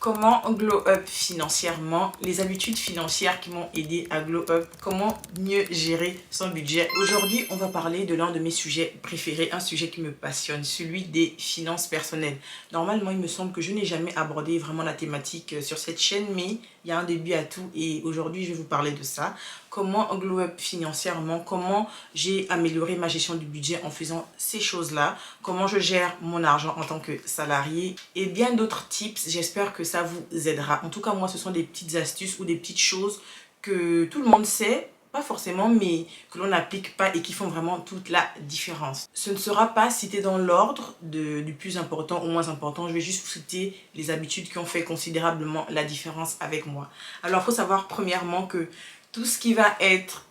Comment glow up financièrement, les habitudes financières qui m'ont aidé à glow up, comment mieux gérer son budget. Aujourd'hui, on va parler de l'un de mes sujets préférés, un sujet qui me passionne, celui des finances personnelles. Normalement, il me semble que je n'ai jamais abordé vraiment la thématique sur cette chaîne, mais il y a un début à tout et aujourd'hui, je vais vous parler de ça. Comment glow up financièrement, comment j'ai amélioré ma gestion du budget en faisant ces choses-là, comment je gère mon argent en tant que salarié et bien d'autres tips. J'espère que ça vous aidera. En tout cas, moi, ce sont des petites astuces ou des petites choses que tout le monde sait, pas forcément, mais que l'on n'applique pas et qui font vraiment toute la différence. Ce ne sera pas cité dans l'ordre du plus important au moins important. Je vais juste vous citer les habitudes qui ont fait considérablement la différence avec moi. Alors, il faut savoir premièrement que tout ce qui va être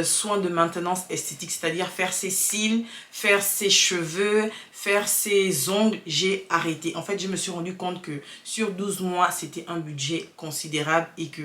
soin de maintenance esthétique, c'est-à-dire faire ses cils, faire ses cheveux, faire ses ongles, j'ai arrêté. En fait, je me suis rendu compte que sur 12 mois, c'était un budget considérable et que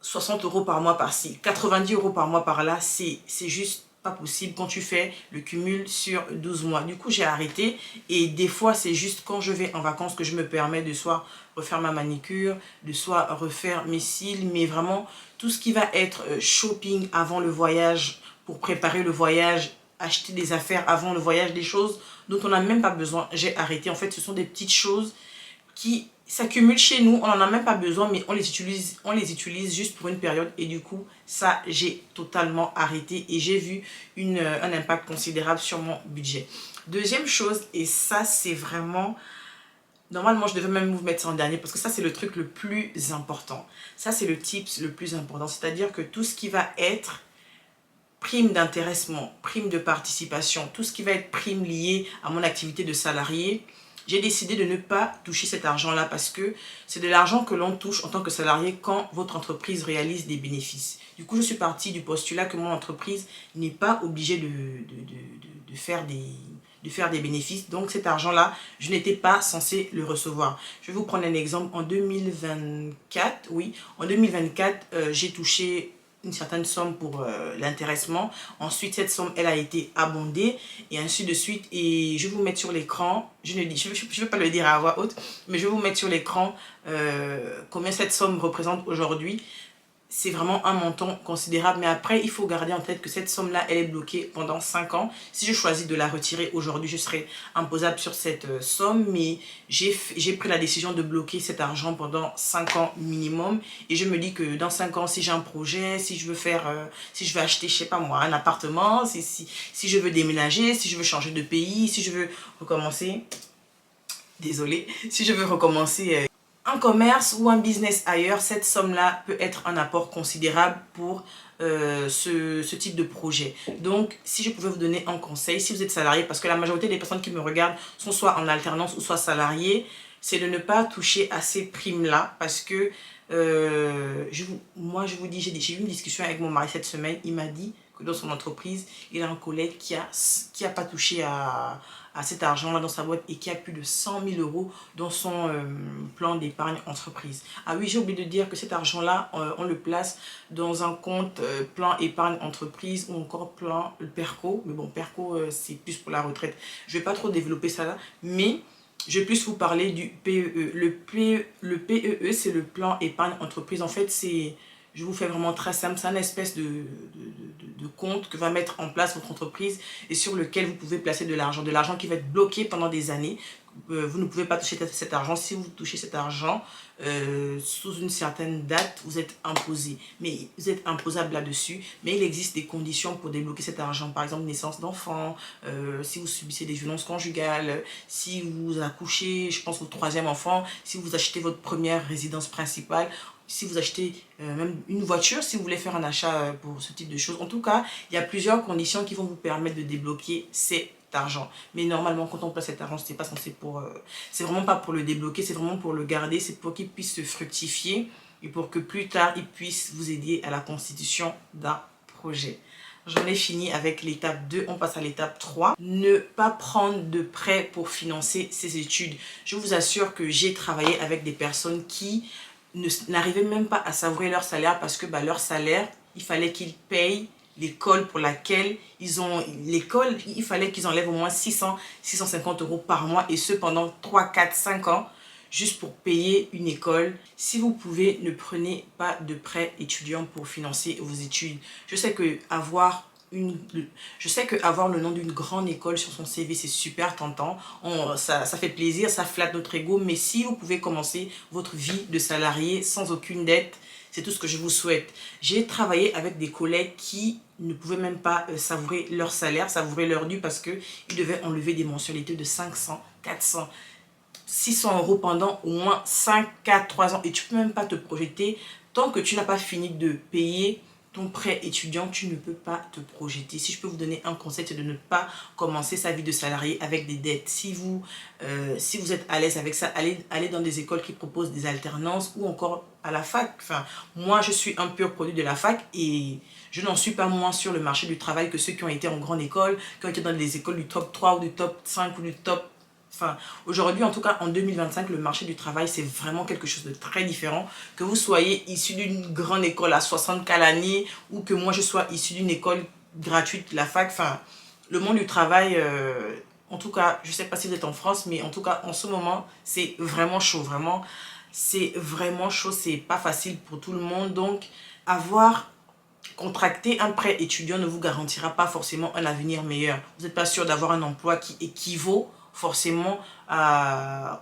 60 € par mois par-ci, 90 € par mois par-là, c'est juste pas possible quand tu fais le cumul sur 12 mois. Du coup, j'ai arrêté et des fois, c'est juste quand je vais en vacances que je me permets de soit refaire ma manicure, de soit refaire mes cils, mais vraiment tout ce qui va être shopping avant le voyage, pour préparer le voyage, acheter des affaires avant le voyage, des choses dont on n'a même pas besoin, j'ai arrêté. En fait, ce sont des petites choses qui s'accumulent chez nous, on n'en a même pas besoin, mais on les utilise juste pour une période et du coup, ça, j'ai totalement arrêté et j'ai vu un impact considérable sur mon budget. Deuxième chose, et ça, c'est vraiment... Normalement, je devais même vous mettre ça en dernier parce que ça, c'est le truc le plus important. Ça, c'est le tips le plus important, c'est-à-dire que tout ce qui va être prime d'intéressement, prime de participation, tout ce qui va être prime liée à mon activité de salarié, j'ai décidé de ne pas toucher cet argent-là parce que c'est de l'argent que l'on touche en tant que salarié quand votre entreprise réalise des bénéfices. Du coup, je suis partie du postulat que mon entreprise n'est pas obligée de faire des bénéfices. Donc cet argent-là, je n'étais pas censée le recevoir. Je vais vous prendre un exemple. En 2024, oui, en 2024, j'ai touché une certaine somme pour l'intéressement. Ensuite, cette somme, elle a été abondée et ainsi de suite. Et je vais vous mettre sur l'écran, je ne vais pas le dire à voix haute, mais je vais vous mettre sur l'écran combien cette somme représente aujourd'hui. C'est vraiment un montant considérable, mais après il faut garder en tête que cette somme là elle est bloquée pendant 5 ans. Si je choisis de la retirer aujourd'hui, je serai imposable sur cette somme, mais j'ai pris la décision de bloquer cet argent pendant 5 ans minimum et je me dis que dans 5 ans, si j'ai un projet, si je veux faire si je veux acheter, je sais pas moi, un appartement, si je veux déménager, si je veux changer de pays, si je veux recommencer, désolée, si je veux recommencer un commerce ou un business ailleurs, cette somme-là peut être un apport considérable pour ce type de projet. Donc, si je pouvais vous donner un conseil, si vous êtes salarié, parce que la majorité des personnes qui me regardent sont soit en alternance ou soit salariés, c'est de ne pas toucher à ces primes-là parce que moi, je vous dis, j'ai eu une discussion avec mon mari cette semaine. Il m'a dit que dans son entreprise, il a un collègue qui a pas touché à cet argent-là dans sa boîte et qui a plus de 100 000 € dans son plan d'épargne entreprise. Ah oui, j'ai oublié de dire que cet argent-là, on le place dans un compte plan épargne entreprise ou encore plan Perco. Mais bon, Perco, c'est plus pour la retraite. Je ne vais pas trop développer ça là, mais je vais plus vous parler du PEE. Le PEE, c'est le plan épargne entreprise. En fait, je vous fais vraiment très simple, c'est une espèce de compte que va mettre en place votre entreprise et sur lequel vous pouvez placer de l'argent qui va être bloqué pendant des années. Vous ne pouvez pas toucher cet argent. Si vous touchez cet argent sous une certaine date, vous êtes imposé. Mais vous êtes imposable là-dessus. Mais il existe des conditions pour débloquer cet argent. Par exemple, naissance d'enfants, si vous subissez des violences conjugales, si vous accouchez, je pense, votre 3e enfant, si vous achetez votre première résidence principale, si vous achetez même une voiture, si vous voulez faire un achat pour ce type de choses. En tout cas, il y a plusieurs conditions qui vont vous permettre de débloquer cet argent. Mais normalement, quand on place cet argent, c'est pas censé c'est vraiment pas pour le débloquer, c'est vraiment pour le garder, c'est pour qu'il puisse se fructifier et pour que plus tard, il puisse vous aider à la constitution d'un projet. J'en ai fini avec l'étape 2, on passe à l'étape 3. Ne pas prendre de prêt pour financer ses études. Je vous assure que j'ai travaillé avec des personnes qui n'arrivaient même pas à savourer leur salaire parce que leur salaire, il fallait qu'ils payent l'école pour laquelle ils ont... L'école, il fallait qu'ils enlèvent au moins 600, 650 € par mois et ce pendant 3, 4, 5 ans. juste pour payer une école. Si vous pouvez, ne prenez pas de prêt étudiant pour financer vos études. Je sais que avoir le nom d'une grande école sur son CV, c'est super tentant. Ça fait plaisir, ça flatte notre ego. Mais si vous pouvez commencer votre vie de salarié sans aucune dette, c'est tout ce que je vous souhaite. J'ai travaillé avec des collègues qui ne pouvaient même pas savourer leur salaire, savourer leur dû parce qu'ils devaient enlever des mensualités de 500, 400, 600 euros pendant au moins 5, 4, 3 ans. Et tu ne peux même pas te projeter tant que tu n'as pas fini de payer ton prêt étudiant, tu ne peux pas te projeter. Si je peux vous donner un conseil, c'est de ne pas commencer sa vie de salarié avec des dettes. Si vous êtes à l'aise avec ça, allez dans des écoles qui proposent des alternances ou encore à la fac. Enfin, moi, je suis un pur produit de la fac et je n'en suis pas moins sur le marché du travail que ceux qui ont été en grande école, qui ont été dans des écoles du top 3 ou du top 5 ou du top... Enfin, aujourd'hui, en tout cas, en 2025, le marché du travail, c'est vraiment quelque chose de très différent. Que vous soyez issu d'une grande école à 60K l'année ou que moi, je sois issu d'une école gratuite, la fac. Enfin, le monde du travail, en tout cas, je ne sais pas si vous êtes en France, mais en tout cas, en ce moment, c'est vraiment chaud. Vraiment, c'est vraiment chaud. C'est pas facile pour tout le monde. Donc, contracter un prêt étudiant ne vous garantira pas forcément un avenir meilleur. Vous n'êtes pas sûr d'avoir un emploi qui équivaut forcément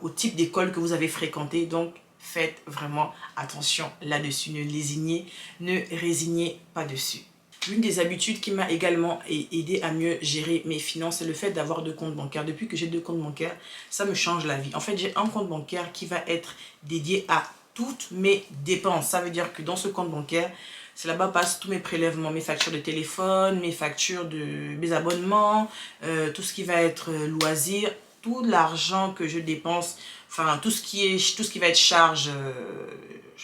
au type d'école que vous avez fréquenté. Donc, faites vraiment attention là-dessus. Ne résignez pas dessus. L'une des habitudes qui m'a également aidé à mieux gérer mes finances, c'est le fait d'avoir 2 comptes bancaires. Depuis que j'ai 2 comptes bancaires, ça me change la vie. En fait, j'ai un compte bancaire qui va être dédié à toutes mes dépenses. Ça veut dire que dans ce compte bancaire, c'est là-bas passent tous mes prélèvements, mes factures de téléphone, mes factures de mes abonnements, tout ce qui va être loisirs, tout l'argent que je dépense, enfin tout ce qui va être charge,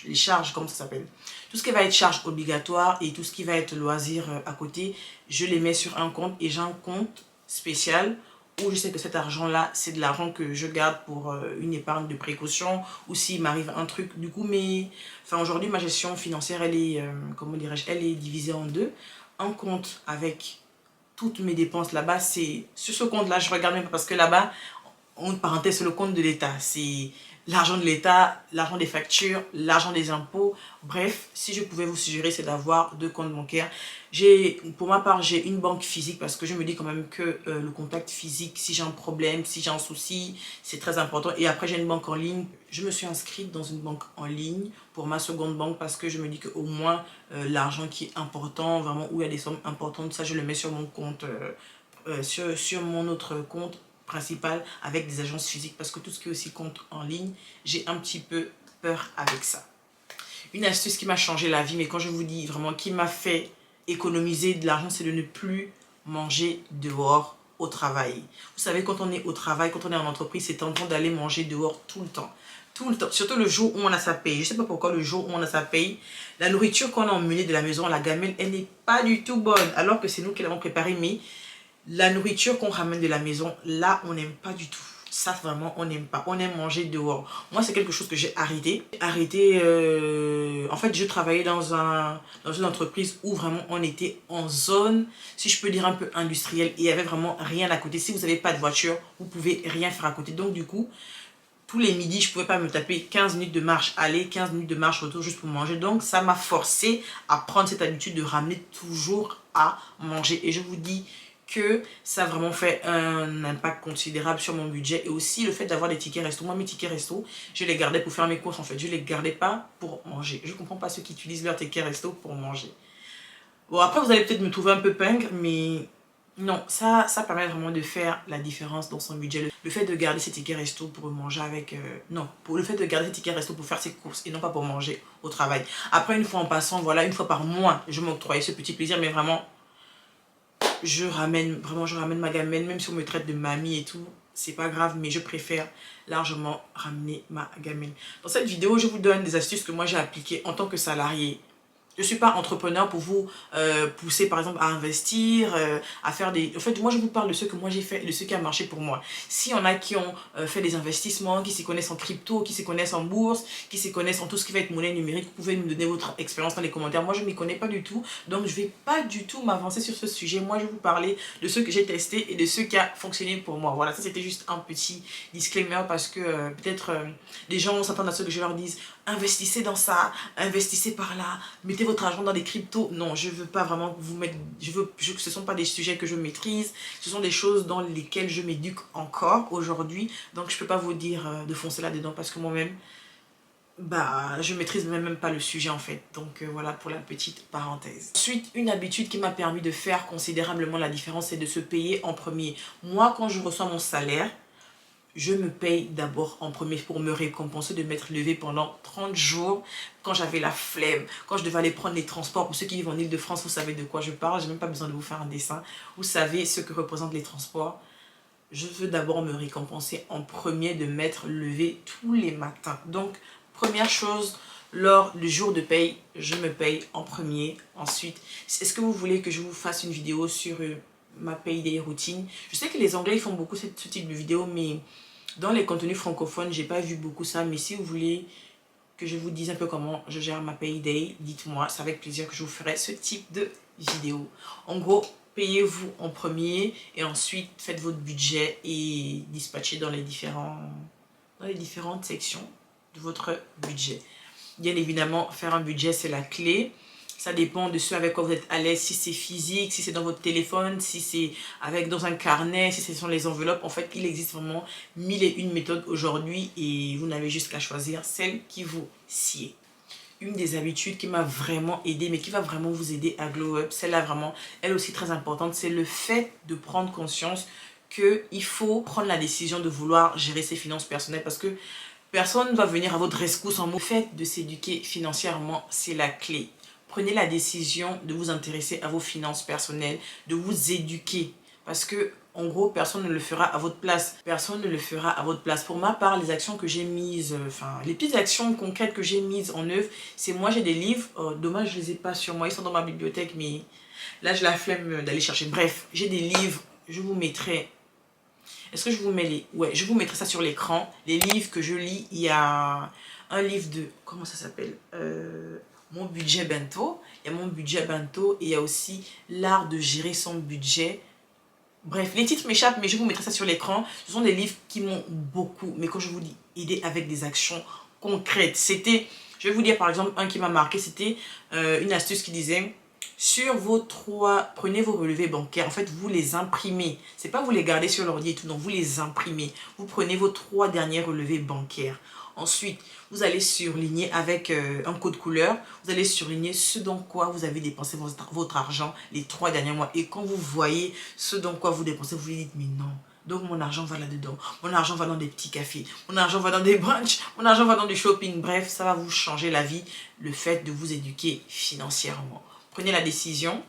les charges, comment ça s'appelle? Tout ce qui va être charge obligatoire et tout ce qui va être loisir à côté, je les mets sur un compte et j'ai un compte spécial où je sais que cet argent-là, c'est de l'argent que je garde pour une épargne de précaution ou s'il m'arrive un truc. Du coup, aujourd'hui, ma gestion financière, elle est, comment dirais-je, elle est divisée en 2. Un compte avec toutes mes dépenses là-bas, c'est sur ce compte-là, je regarde même pas parce que là-bas, en parenthèse, c'est le compte de l'État. C'est l'argent de l'État, l'argent des factures, l'argent des impôts. Bref, si je pouvais vous suggérer, c'est d'avoir 2 comptes bancaires. Pour ma part, j'ai une banque physique parce que je me dis quand même que le contact physique, si j'ai un problème, si j'ai un souci, c'est très important. Et après, j'ai une banque en ligne. Je me suis inscrite dans une banque en ligne pour ma seconde banque parce que je me dis qu'au moins, l'argent qui est important, vraiment où il y a des sommes importantes, ça, je le mets sur mon compte, sur mon autre compte principal avec des agences physiques parce que tout ce qui est aussi compte en ligne, j'ai un petit peu peur avec ça. Une astuce qui m'a changé la vie, mais quand je vous dis vraiment qui m'a fait économiser de l'argent, c'est de ne plus manger dehors au travail. Vous savez, quand on est au travail, quand on est en entreprise, c'est tentant d'aller manger dehors tout le temps. Tout le temps, surtout le jour où on a sa paye. Je ne sais pas pourquoi le jour où on a sa paye, la nourriture qu'on a emmenée de la maison, la gamelle, elle n'est pas du tout bonne. Alors que c'est nous qui l'avons préparée, mais la nourriture qu'on ramène de la maison, là, on n'aime pas du tout. Ça, vraiment, on n'aime pas. On aime manger dehors. Moi, c'est quelque chose que j'ai arrêté. En fait, je travaillais dans une entreprise où vraiment on était en zone, si je peux dire, un peu industrielle. Et il n'y avait vraiment rien à côté. Si vous n'avez pas de voiture, vous ne pouvez rien faire à côté. Donc, du coup, tous les midis, je ne pouvais pas me taper 15 minutes de marche aller, 15 minutes de marche retour juste pour manger. Donc, ça m'a forcé à prendre cette habitude de ramener toujours à manger. Et je vous dis que ça a vraiment fait un impact considérable sur mon budget. Et aussi le fait d'avoir des tickets resto. Moi, mes tickets resto, je les gardais pour faire mes courses en fait. Je ne les gardais pas pour manger. Je ne comprends pas ceux qui utilisent leurs tickets resto pour manger. Bon, après, vous allez peut-être me trouver un peu pingre, mais non, ça permet vraiment de faire la différence dans son budget. Le fait de garder ses tickets resto pour manger avec... le fait de garder ses tickets resto pour faire ses courses et non pas pour manger au travail. Après, une fois en passant, voilà, une fois par mois, je m'octroie ce petit plaisir, mais vraiment... je ramène ma gamelle, même si on me traite de mamie et tout, c'est pas grave, mais je préfère largement ramener ma gamelle. Dans cette vidéo, je vous donne des astuces que moi j'ai appliquées en tant que salarié. Je ne suis pas entrepreneur pour vous pousser par exemple à investir, à faire des... En fait, moi je vous parle de ce que moi j'ai fait et de ce qui a marché pour moi. S'il y en a qui ont fait des investissements, qui s'y connaissent en crypto, qui s'y connaissent en bourse, qui s'y connaissent en tout ce qui va être monnaie numérique, vous pouvez me donner votre expérience dans les commentaires. Moi je ne m'y connais pas du tout, donc je ne vais pas du tout m'avancer sur ce sujet. Moi je vais vous parler de ce que j'ai testé et de ce qui a fonctionné pour moi. Voilà, ça c'était juste un petit disclaimer parce que peut-être les gens s'attendent à ce que je leur dise investissez dans ça, investissez par là, mettez votre argent dans des cryptos. Non, je veux pas vraiment vous mettre, ce ne sont pas des sujets que je maîtrise, ce sont des choses dans lesquelles je m'éduque encore aujourd'hui, donc je peux pas vous dire de foncer là-dedans parce que moi-même, bah, je maîtrise même pas le sujet en fait. Donc voilà pour la petite parenthèse. Ensuite, une habitude qui m'a permis de faire considérablement la différence, c'est de se payer en premier. Moi, quand je reçois mon salaire, je me paye d'abord en premier pour me récompenser de m'être levée pendant 30 jours quand j'avais la flemme, quand je devais aller prendre les transports. Pour ceux qui vivent en Île-de-France, vous savez de quoi je parle, j'ai même pas besoin de vous faire un dessin. Vous savez ce que représentent les transports. Je veux d'abord me récompenser en premier de m'être levée tous les matins. Donc, première chose, lors du jour de paye, je me paye en premier. Ensuite, est-ce que vous voulez que je vous fasse une vidéo sur ma payday routine? Je sais que les Anglais ils font beaucoup ce type de vidéo, mais dans les contenus francophones, j'ai pas vu beaucoup ça. Mais si vous voulez que je vous dise un peu comment je gère ma payday, dites-moi, c'est avec plaisir que je vous ferai ce type de vidéo. En gros, payez-vous en premier et ensuite faites votre budget et dispatchez dans les différentes sections de votre budget. Bien évidemment, faire un budget, c'est la clé. Ça dépend de ce avec quoi vous êtes à l'aise, si c'est physique, si c'est dans votre téléphone, si c'est dans un carnet, si ce sont les enveloppes. En fait, il existe vraiment 1001 méthodes aujourd'hui et vous n'avez juste qu'à choisir celle qui vous sied. Une des habitudes qui m'a vraiment aidé, mais qui va vraiment vous aider à glow up, celle-là vraiment, elle aussi très importante, c'est le fait de prendre conscience qu'il faut prendre la décision de vouloir gérer ses finances personnelles parce que personne ne va venir à votre rescousse en mot. Le fait de s'éduquer financièrement, c'est la clé. Prenez la décision de vous intéresser à vos finances personnelles, de vous éduquer. Parce que, en gros, personne ne le fera à votre place. Personne ne le fera à votre place. Pour ma part, les actions que j'ai mises, les petites actions concrètes que j'ai mises en œuvre, c'est moi, j'ai des livres. Dommage, je ne les ai pas sur moi. Ils sont dans ma bibliothèque, mais là, j'ai la flemme d'aller chercher. Bref, j'ai des livres. Je vous mettrai... Est-ce que je vous mets les... Ouais, je vous mettrai ça sur l'écran. Les livres que je lis, il y a un livre de... Comment ça s'appelle Mon budget bento. Il y a mon budget bento et il y a aussi l'art de gérer son budget. Bref, les titres m'échappent, mais je vous mettrai ça sur l'écran. Ce sont des livres qui m'ont beaucoup, mais quand je vous dis aider avec des actions concrètes, c'était... Je vais vous dire par exemple, un qui m'a marqué, c'était une astuce qui disait... Sur vos prenez vos relevés bancaires, en fait vous les imprimez. C'est pas vous les gardez sur l'ordi et tout, non, vous les imprimez. Vous prenez vos 3 derniers relevés bancaires. Ensuite, vous allez surligner avec un code couleur, vous allez surligner ce dans quoi vous avez dépensé votre argent les 3 derniers mois. Et quand vous voyez ce dans quoi vous dépensez, vous vous dites mais non. Donc mon argent va là-dedans, mon argent va dans des petits cafés, mon argent va dans des brunchs, mon argent va dans du shopping. Bref, ça va vous changer la vie, le fait de vous éduquer financièrement. Prenez la décision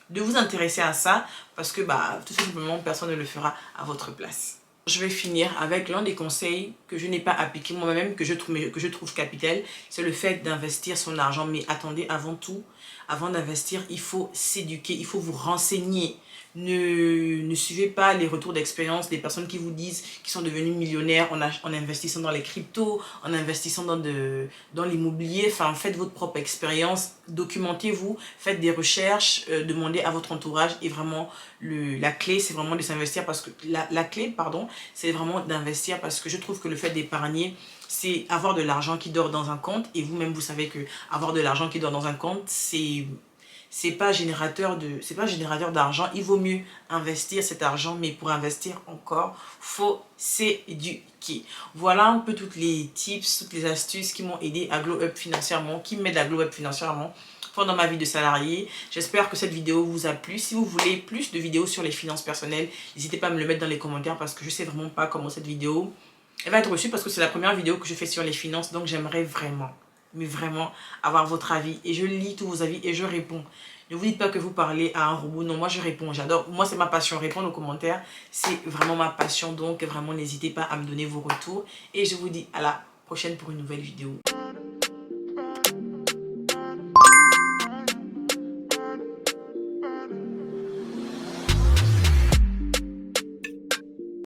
de vous intéresser à ça parce que tout simplement personne ne le fera à votre place. Je vais finir avec l'un des conseils que je n'ai pas appliqué moi-même, que je trouve capital, c'est le fait d'investir son argent. Mais attendez, avant tout, avant d'investir, il faut s'éduquer, il faut vous renseigner. Ne suivez pas les retours d'expérience des personnes qui vous disent qu'ils sont devenus millionnaires en investissant dans les cryptos, en investissant dans l'immobilier. Enfin, faites votre propre expérience, documentez-vous, faites des recherches, demandez à votre entourage. Et vraiment, la clé, c'est vraiment de s'investir parce que la clé, pardon, c'est vraiment d'investir parce que je trouve que le fait d'épargner, c'est avoir de l'argent qui dort dans un compte. Et vous-même, vous savez que avoir de l'argent qui dort dans un compte, c'est pas générateur d'argent. Il vaut mieux investir cet argent, mais pour investir encore, faut s'éduquer. Voilà un peu toutes les tips, toutes les astuces qui m'ont aidé à glow up financièrement, qui m'aident à glow up financièrement pendant ma vie de salarié. J'espère que cette vidéo vous a plu. Si vous voulez plus de vidéos sur les finances personnelles, n'hésitez pas à me le mettre dans les commentaires parce que je sais vraiment pas comment cette vidéo elle va être reçue parce que c'est la première vidéo que je fais sur les finances. Donc j'aimerais vraiment, mais vraiment avoir votre avis et je lis tous vos avis et je réponds. Ne vous dites pas que vous parlez à un robot. Non, moi je réponds, j'adore. Moi c'est ma passion, répondre aux commentaires, c'est vraiment ma passion. Donc vraiment n'hésitez pas à me donner vos retours et je vous dis à la prochaine pour une nouvelle vidéo.